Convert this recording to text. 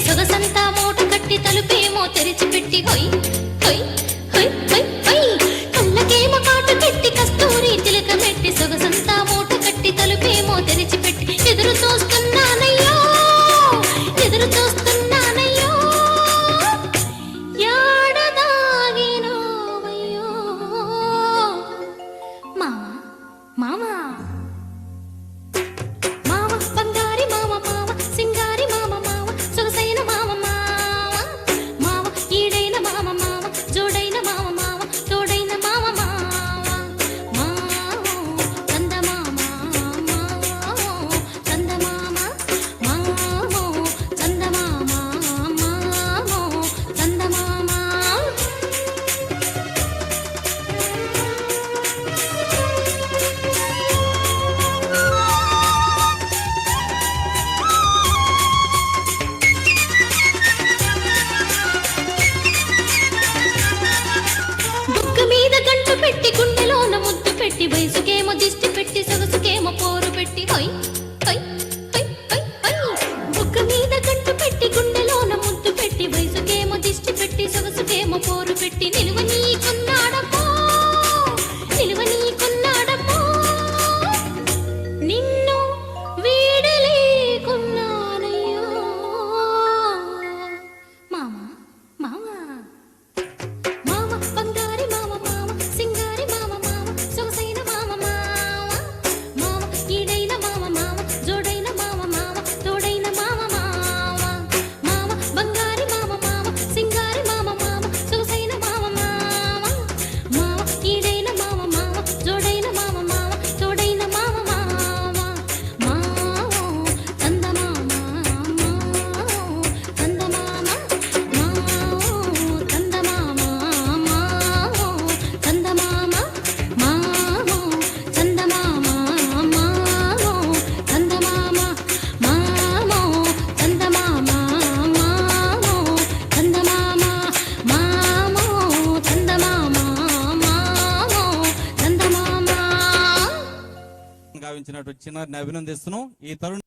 సొగసంతా మూట కట్టి తలుపేమో తెరిచిపెట్టి హొయ్ హొయ్ హొయ్ హొయ్ హొయ్ కళ్ళకేమో కాటు పెట్టి కస్తూరి తిలక పెట్టి సొగసంతా మూట కట్టి తలుపేమో తెరిచిపెట్టి ఎదురు చూస్తున్నానయ్యో ఎదురు చూస్తున్నానయ్యో యాడదాగినోవయ్యో మావా మావా పెట్టి గుండెలోన ముద్దు పెట్టి వయసుకేమో దిష్టి పెట్టి సొగసుకేమో పోరు పెట్టి హొయ్ హొయ్ హొయ్ హొయ్ హొయ్ బుగ్గ మీద గంటు పెట్టి గుండెలోన ముద్దు పెట్టి వయసుకేమో దిష్టి పెట్టి సొగసుకేమో పోరు పెట్టి నిలువ నీకున్నాడమ్మో నిలువ నీకున్నాడమ్మో నిన్ను వీడలేకున్నానయ్యో మామా మామా గావించినటువంటి చిన్నారిని అభినందిస్తున్నాం. ఈ తరుణం